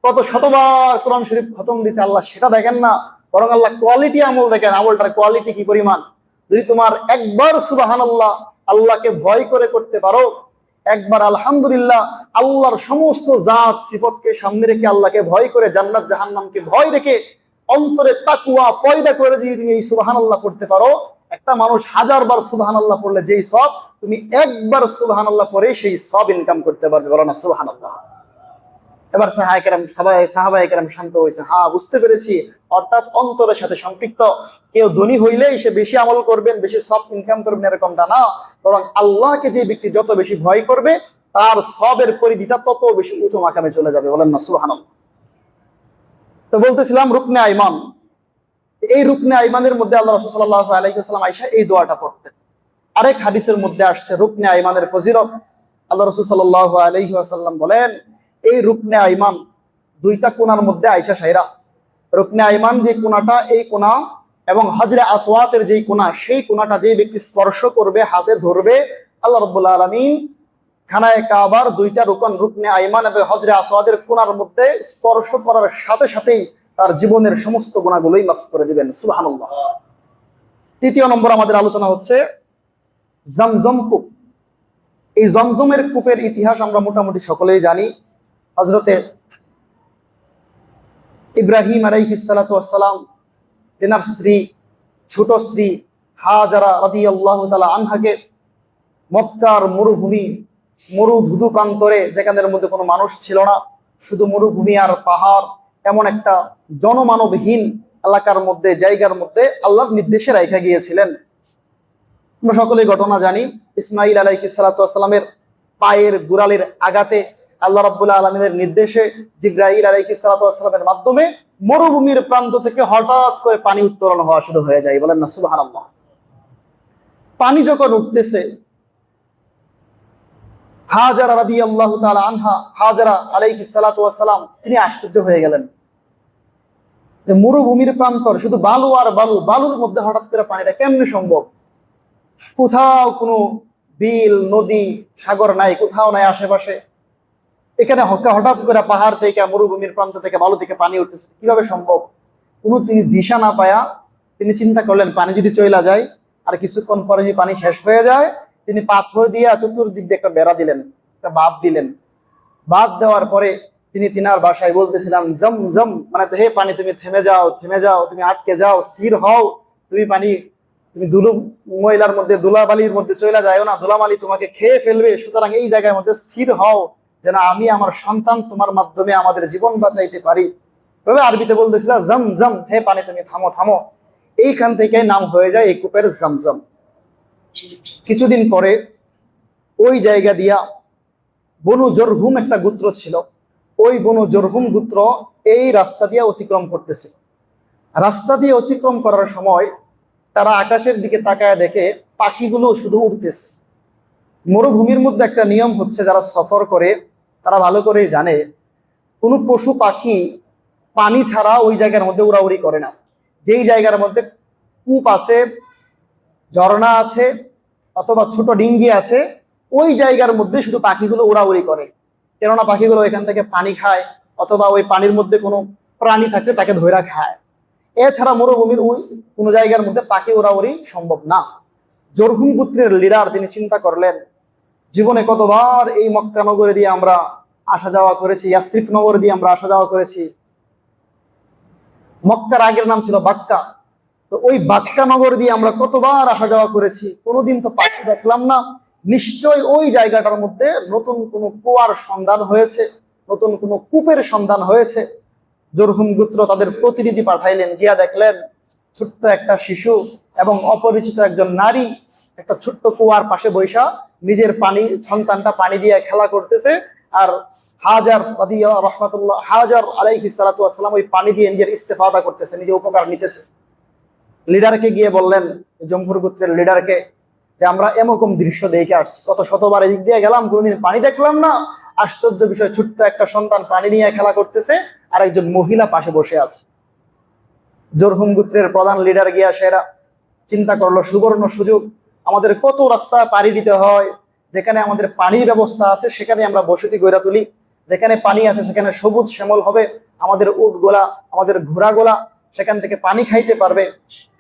কত শতবার কোরআন শরীফ খতম দিছে, আল্লাহ সেটা দেখেন না। বরং আল্লাহ কোয়ালিটি আমল দেখেন, আমলটার কোয়ালিটি কি পরিমাণ। যদি তোমার একবার সুবহানাল্লাহ আল্লাহকে ভয় করে করতে পারো, একবার আলহামদুলিল্লাহ আল্লাহর সমস্ত জাত সিফতকে সামনে রেখে আল্লাহকে ভয় করে, জান্নাত জাহান্নামকে ভয় রেখে অন্তরে তাকওয়া পয়দা করে যদি তুমি এই সুবহানাল্লাহ করতে পারো, একটা মানুষ 1000 বার সুবহানাল্লাহ পড়লে যেই সব, তুমি একবার সুবহানাল্লাহ পড়ে সেই সব ইনকাম করতে পারবে। বলো না সুবহানাল্লাহ। এবার সাহাবায়ে কেরাম শান্ত হয়েছে, হ্যাঁ বুঝতে পেরেছি, অর্থাৎ অন্তরের সাথে সম্পৃক্ত। কেউ ধনী হইলেই সে বেশি আমল করবেন, বেশি সব ইনকাম করবেন এরকমটা না, বরং আল্লাহকে যে ব্যক্তি যত বেশি ভয় করবে তার সবের পরিধিটা তত বেশি উঁচু মাকামে চলে যাবে। বলেন না সুবহানাল্লাহ। তো বলতেছিলাম রুকনে আইমান, এই রুকনে আইমানের মধ্যে আল্লাহ রাসূল সাল্লাল্লাহু আলাইহি ওয়াসাল্লাম আয়েশা এই দোয়াটা পড়তেন। আরেক হাদিসের মধ্যে আসছে রুকনে আইমানের ফজিলত। আল্লাহ রাসূল সাল্লাল্লাহু আলাইহি ওয়াসাল্লাম বলেন, এই রুকনে আইমান দুইটা কোণার মধ্যে আয়েশা সাইরা, রুকনে আইমান যে কোণাটা, এই কোণা এবং হজরে আসওয়াতের যেই কোণা, সেই কোণাটা যে ব্যক্তি স্পর্শ করবে, হাতে ধরবে, আল্লাহ রাব্বুল আলামিন খানায়ে কাবার দুইটা রুকন রুকনে আইমান এবং হজরে আসওয়াদের কোণার মধ্যে স্পর্শ করার সাথে সাথেই তার জীবনের সমস্ত গুনাহগুলোই মাফ করে দিবেন। সুবহানাল্লাহ। তৃতীয় নম্বর আমাদের আলোচনা হচ্ছে জমজম কূপ। এই জমজমের কূপের ইতিহাস আমরা মোটামুটি সকলেই জানি। হযরতে ইব্রাহিম আলাইহিস সালাতু ওয়াস সালাম তেনার স্ত্রী, ছোট স্ত্রী হাজারা রাদিয়াল্লাহু তাআলা আনহাকে মক্কার মরুভূমি, মরুধুধু প্রান্তরে, যেখানের মধ্যে কোনো মানুষ ছিল না, শুধু মরুভূমি আর পাহাড়, এমন একটা জনমানবহীন এলাকার মধ্যে, জায়গার মধ্যে আল্লাহর নির্দেশে রাখা গিয়েছিলেন। আমরা সকলেই ঘটনা জানি। ইসমাইল আলাইহিস সালাতু ওয়াস সালামের পায়ের গোড়ালির আঘাতে আল্লাহ রাব্বুল আলামিনের নির্দেশে জিবরাইল আলাইহিস সালাতু ওয়াস সালামের মাধ্যমে মরুভূমির প্রান্ত থেকে হঠাৎ করে পানি উত্তোলন হওয়া শুরু হয়ে যায়। বলেন না সুবহানাল্লাহ। পানি যখন উঠতেছে, হাজারা রাদিয়াল্লাহু তাআলা আনহা, হাজারা আলাইহিস সালাতু ওয়াস সালাম, তিনি আশ্চর্য হয়ে গেলেন যে মরুভূমির প্রান্তর, শুধু বালু আর বালু, বালুর মধ্যে হঠাৎ করে পানিটা কেমনে সম্ভব? কোথাও কোনো বিল, নদী, সাগর নাই, কোথাও নাই আশেপাশে। এখানে হঠাৎ করে পাহাড় থেকে, মরুভূমির প্রান্ত থেকে, বালু থেকে পানি উঠতেছে, কিভাবে সম্ভব? তিনি দিশা না পায়া তিনি চিন্তা করলেন, পানি যদি চইলা যায় আর কিছুক্ষণ পরে যদি পানি শেষ হয়ে যায়, তিনি পাথর দিয়ে চতুর্দিক দিয়ে একটা বেড়া দিলেন, একটা বাঁধ দিলেন। বাঁধ দেওয়ার পরে তিনি তিনার ভাষায় বলতেছিলেন, জম জম, মানে হে পানি তুমি থেমে যাও, থেমে যাও, তুমি আটকে যাও, স্থির হও, তুমি পানি, তুমি ময়লার মধ্যে, ধুলাবালির মধ্যে চলে যায় না, ধুলাবালি তোমাকে খেয়ে ফেলবে, সুতরাং এই জায়গার মধ্যে স্থির হও, যেন আমি আমার সন্তান তোমার মাধ্যমে আমাদের জীবন বাঁচাইতে পারি। তবে আরবিতে বলতেছিল জম জম, হে পানি তুমি থামো থামো। এইখান থেকে নাম হয়ে যায় এই কূপের জমজম। কিছুদিন পরে ওই জায়গা দিয়া বনু জরহুম একটা গোত্র ছিল, ওই বনু জরহুম গোত্র এই রাস্তা দিয়ে অতিক্রম করতেছে। রাস্তা দিয়ে অতিক্রম করার সময় তারা আকাশের দিকে তাকায় দেখে পাখিগুলো শুধু উড়তেছে। মরুভূমির মধ্যে একটা নিয়ম হচ্ছে, যারা সফর করে তারা ভালো করেই জানে, কোনো পশু পাখি পানি ছাড়া ওই জায়গার মধ্যে উড়াউড়ি করে না। যেই জায়গার মধ্যে কূপ আছে, ঝর্ণা আছে, অথবা ছোট ডিঙ্গি আছে, ওই জায়গার মধ্যে শুধু পাখিগুলো উড়াউড়ি করে। কেননা পাখিগুলো এখান থেকে পানি খায়, অথবা ওই পানির মধ্যে কোনো প্রাণী থাকলে তাকে ধইরা খায়। এছাড়া মরুভূমির ওই কোনো জায়গার মধ্যে পাখি উড়াউড়ি সম্ভব না। জরহুম গোত্রের লিডার তিনি চিন্তা করলেন, জীবনে কতবার এই মক্কা নগরে দিয়ে আমরা আসা যাওয়া করেছি, ইয়াসরিফ নগর দিয়ে আমরা আসা যাওয়া করেছি। মক্কার আগের নাম ছিল বাক্কা, তো ওই বাক্কা নগর দিয়ে আমরা কতবার আসা যাওয়া করেছি, কোনোদিন তো পাখি দেখলাম না। নিশ্চয় ওই জায়গাটার মধ্যে নতুন কোনো কুয়ার সন্ধান হয়েছে, নতুন কোনো কূপের সন্ধান হয়েছে। জরহুম গোত্র তাদের প্রতিনিধি পাঠাইলেন, গিয়া দেখলেন ছোট্ট একটা শিশু এবং অপরিচিত একজন নারী একটা ছোট্ট কুয়ার পাশে বৈশা নিজের সন্তানটা পানি দিয়ে খেলা করতেছে। আর হাজার রহমাতুল্লাহ, হাজার আলাইহিস সালাতু ওয়াস সালাম ওই পানি দিয়ে নিজের ইস্তেফাদা করতেছে, নিজে উপকার নিতেছে। লিডারকে গিয়ে বললেন, জমহুর গোত্রের লিডারকে, যে আমরা এরকম দৃশ্য দেখে আসছি, কত শতবার এদিক দিয়ে গেলাম, কোনোদিন পানি দেখলাম না। আশ্চর্য বিষয়, ছোট্ট একটা সন্তান পানি নিয়ে খেলা করতেছে আর একজন মহিলা পাশে বসে আছে। জরহুম গোত্রের প্রধান লিডার গিয়া সেরা চিন্তা করলো, সুবর্ণ সুযোগ, আমাদের কত রাস্তা পাড়ি দিতে হয়, যেখানে আমাদের পানির ব্যবস্থা আছে সেখানে আমরা বসতি গড়া তুলি, যেখানে পানি আছে সেখানে সবুজ শ্যামল হবে, আমাদের উট গোলা, আমাদের ঘোড়া গোলা সেখান থেকে পানি খাইতে পারবে।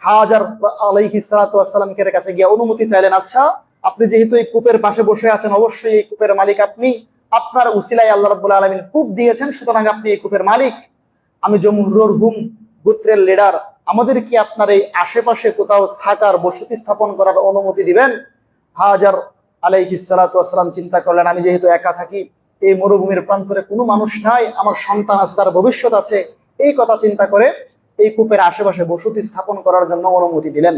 হাজার আলাইহিস সালাতু ওয়াস সালামের কাছে গিয়ে অনুমতি চাইলেন, আচ্ছা আপনি যেহেতু এই কূপের পাশে বসে আছেন, অবশ্যই এই কূপের মালিক আপনি, আপনার উসিলায় আল্লাহ রাব্বুল আলামিন কূপ দিয়েছেন, সুতরাং আপনি এই কূপের মালিক। আমি জরহুম গোত্রের লিডার আমাদের কি আপনার এই আশেপাশে কোথাও থাকার বসতি স্থাপন করার অনুমতি দিবেন? হাজার আলাইহিস সালাতু ওয়াস সালাম চিন্তা করলেন, আমি যেহেতু একা থাকি, এই মরুভূমির প্রান্তরে কোনো মানুষ নাই, আমার সন্তান আছে, তার ভবিষ্যৎ আছে, এই কথা চিন্তা করে এই কূপের আশেপাশে বসতি স্থাপন করার জন্য অনুমতি দিলেন।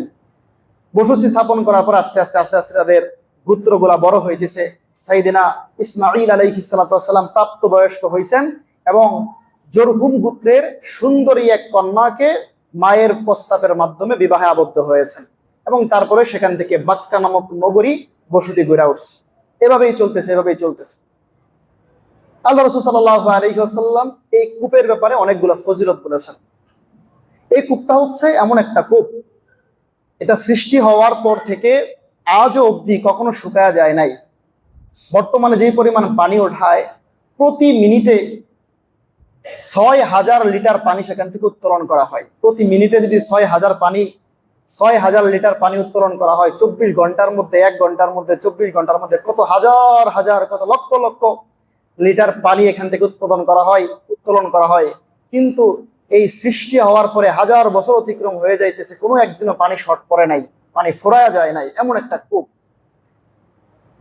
বসতি স্থাপন করার পর আস্তে আস্তে আস্তে আস্তে তাদের গোত্রগুলা বড় হইতেছে। সাইয়েদিনা ইসমাঈল আলাইহিস সালাতু ওয়াস সালাম প্রাপ্তবয়স্ক হয়েছেন এবং জরহুম গোত্রের সুন্দরী এক কন্যাকে মায়ের প্রস্তাবের মাধ্যমে বিবাহে আবদ্ধ হয়েছেন এবং তারপরে সেখান থেকে বাক্কা নামক নগরী বসতি গড়ে উঠছে। এভাবেই চলতেছে। আল্লাহ রাসূল সাল্লাল্লাহু আলাইহি ওয়াসাল্লাম এই কূপের ব্যাপারে অনেকগুলো ফজিলত বলেছেন। এই কূপটা হচ্ছে এমন একটা কূপ, এটা সৃষ্টি হওয়ার পর থেকে আজও অবধি কখনো শুকায়া যায় নাই। বর্তমানে যে পরিমাণ পানি ওঠায়, প্রতি মিনিটে ৬,০০০ লিটার পানি সেখান থেকে উত্তোলন করা হয়। প্রতি মিনিটে যদি ৬,০০০ লিটার পানি উত্তোলন করা হয়, ২৪ ঘন্টার মধ্যে, ১ ঘন্টার মধ্যে, ২৪ ঘন্টার মধ্যে কত হাজার কত লক্ষ লক্ষ লিটার পানি এখান থেকে উৎপাদন করা হয়, উত্তোলন করা হয়। কিন্তু এই সৃষ্টি হওয়ার পরে হাজার বছর অতিক্রম হয়ে যাইতেছে, কোনো একদিনও পানি শর্ট পড়ে নাই, পানি ফুরায়া যায় নাই, এমন একটা কূপ।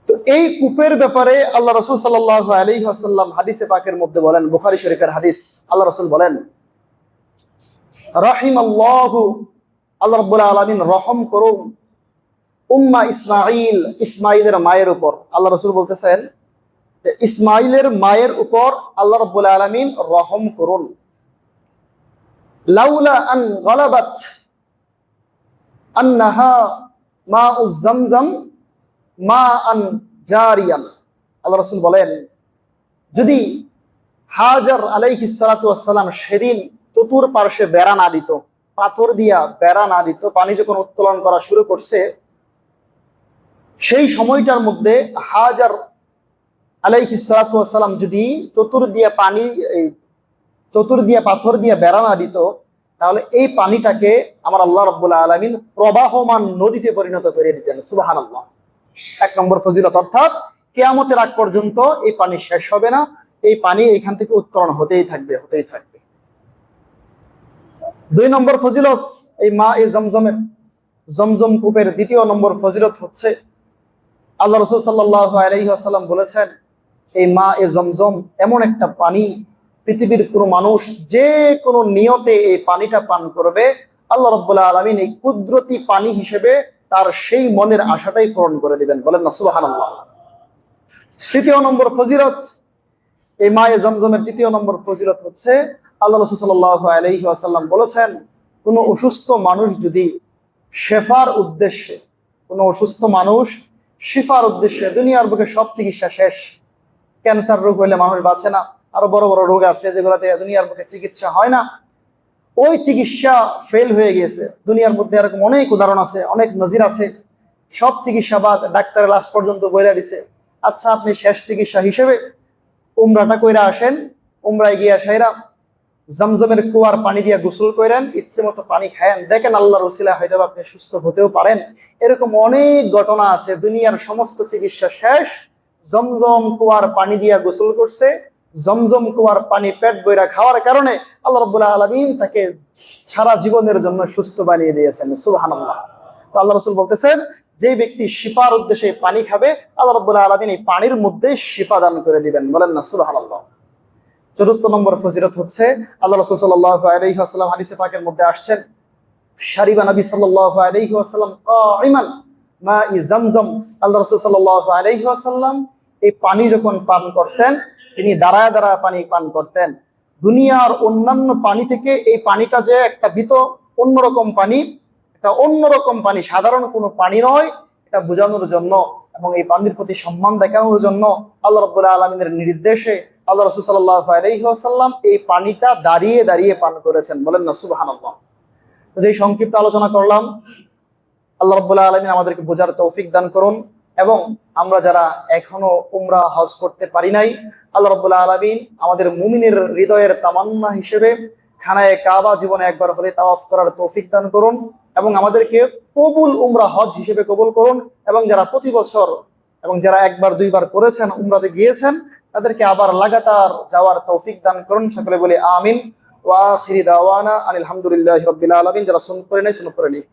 তো এই কূপের ব্যাপারে আল্লাহ রাসূল সাল্লাল্লাহু আলাইহি ওয়াসাল্লাম হাদিসে পাকের মধ্যে বলেন, বুখারী শরীফের হাদিস, আল্লাহ রাসূল বলেন, রাহিমাল্লাহু, আল্লাহ রাব্বুল আলামিন রহম করুন উম্মা ইসমাঈল, ইসমাঈলের মায়ের উপর। আল্লাহ রাসূল বলতেছেন যে ইসমাঈলের মায়ের উপর আল্লাহ রাব্বুল আলামিন রহম করুন। লাউলা আন গালাবাত আন্নাহা মাউজ জামজাম মা আন জারিয়ান। আল্লাহ রাসূল বলেন, যদি হাজার আলাইহিস সালাতু ওয়াস সালাম সেদিন চতুর্পার্শ্বে বেড়া না দিত, পাথর দিয়া বেড়া না দিত, পানি যখন উত্তোলন করা শুরু করছে, সেই সময়টার মধ্যে হাজার আলাইহিস সালাতু ওয়াস সালাম যদি চতুর্দিয়া পাথর দিয়া বেড়া না দিত, তাহলে এই পানিটাকে আমার আল্লাহ রাব্বুল আলামিন প্রবাহমান নদীতে পরিণত করে দিতেন। সুবহানাল্লাহ। ১ নম্বর ফজিলত, অর্থাৎ কিয়ামতের আগ পর্যন্ত এই পানি শেষ হবে না, এই পানি এখান থেকে উত্তোলন হতেই থাকবে। ২ নম্বর ফজিলত, এই মা এ জমজমের, জমজম কূপের ২য় নম্বর ফজিলত হচ্ছে, আল্লাহ রাসূল সাল্লাল্লাহু আলাইহি ওয়াসাল্লাম বলেছেন, এই মা এ জমজম এমন একটা পানি, পৃথিবীর কোনো মানুষ যে কোনো নিয়তে এই পানিটা পান করবে, আল্লাহ রাব্বুল আলামিন এই কুদরতি পানি হিসেবে তার সেই মনের আশাটাই পূরণ করে দিবেন। বলেন না সুবহানাল্লাহ। ৩য় নম্বর ফজিলত, এই মায়ে জমজমের ৩য় নম্বর ফজিলত হচ্ছে, আল্লাহ রাসূল সাল্লাল্লাহু আলাইহি ওয়াসাল্লাম বলেছেন, কোনো অসুস্থ মানুষ যদি শেফার উদ্দেশ্যে, কোনো অসুস্থ মানুষ শিফার উদ্দেশ্যে, দুনিয়ার বুকে সব চিকিৎসা শেষ, ক্যান্সার রোগ হইলে মানুষ বাঁচে না, আরো বড় বড় রোগ আছে যেগুলোতে দুনিয়ার বুকে চিকিৎসা হয় না, ওই চিকিৎসা ফেল হয়ে গিয়েছে। দুনিয়ার মধ্যে এরকম অনেক উদাহরণ আছে, অনেক নজির আছে। সব চিকিৎসা বাদ, ডাক্তারের লাস্ট পর্যন্ত বলে দিছে, আচ্ছা আপনি শেষ চিকিৎসা হিসেবে উমরাটা কইরা আসেন, উমরায় গিয়া সাইরা জমজমের কুয়ার পানি দিয়া গোসল করেন, ইচ্ছে মতো পানি খায়েন, দেখেন আল্লাহর ওসিলা হয়তো আপনি সুস্থ হতেও পারেন। এরকম অনেক ঘটনা আছে। দুনিয়ার সমস্ত চিকিৎসা শেষ, জমজম কুয়ার পানি দিয়া গোসল করছে, জমজম কুয়ার পানি পেট বইরা খাওয়ার কারণে আল্লাহ রাব্বুল আলামিন তাকে সারা জীবনের জন্য সুস্থ বানিয়ে দিয়েছেন। সুবহানাল্লাহ। তো আল্লাহ রাসূল বলতেছেন, যে ব্যক্তি শিফার উদ্দেশ্যে পানি খাবে, আল্লাহ রাব্বুল আলামিন এই পানির মধ্যে শিফা দান করে দিবেন। বলেন না সুবহানাল্লাহ। ৪র্থ নম্বর ফজিলত হচ্ছে, আল্লাহ রাসূল সাল্লাল্লাহু আলাইহি ওয়াসাল্লাম হাদিসে পাকের মধ্যে আসছেন, শারিবা নবী সাল্লাল্লাহু আলাইহি ওয়াসাল্লাম কাইমান মা'i জামজাম। আল্লাহ রাসূল সাল্লাল্লাহু আলাইহি ওয়াসাল্লাম এই পানি যখন পান করতেন, তিনি দাঁড়ায় দাঁড়ায় পানি পান করতেন। দুনিয়ার অন্যান্য পানি থেকে এই পানিটা যে একটা অন্যরকম পানি, এটা অন্যরকম পানি, সাধারণ কোনো পানি নয়, এটা বোঝানোর জন্য এবং এই পানির প্রতি সম্মান দেখানোর জন্য আল্লাহ রাব্বুল আলামিনের নির্দেশে আল্লাহ রাসূল সাল্লাল্লাহু আলাইহি ওয়াসাল্লাম এই পানিটা দাঁড়িয়ে দাঁড়িয়ে পান করেছেন। বলেন না সুবহানাল্লাহ। যে সংক্ষিপ্ত আলোচনা করলাম, আল্লাহ রাব্বুল আলামিন আমাদেরকে বোঝার তৌফিক দান করুন এবং আমরা যারা এখনো উমরা হজ করতে পারি নাই, আল্লাহ রাব্বুল আলামিন আমাদের মুমিনের হৃদয়ের তামান্না হিসেবে খানায়ে কাবা জীবনে একবার হলে তাওয়াফ করার তৌফিক দান করুন এবং আমাদেরকে কবুল উমরা হজ হিসেবে কবুল করুন। এবং যারা প্রতি বছর এবং যারা একবার দুইবার করেছেন, উমরাতে গিয়েছেন, তাদেরকে আবার লাগাতার যাওয়ার তৌফিক দান করুন। সকলে বলি আমিন। ওয়া আখিরি দাওয়ানা আনিল হামদুলিল্লাহি রাব্বিল আলামিন। যারা সুন্নত পড়ে নাই সুন্নত পড়ে নেই।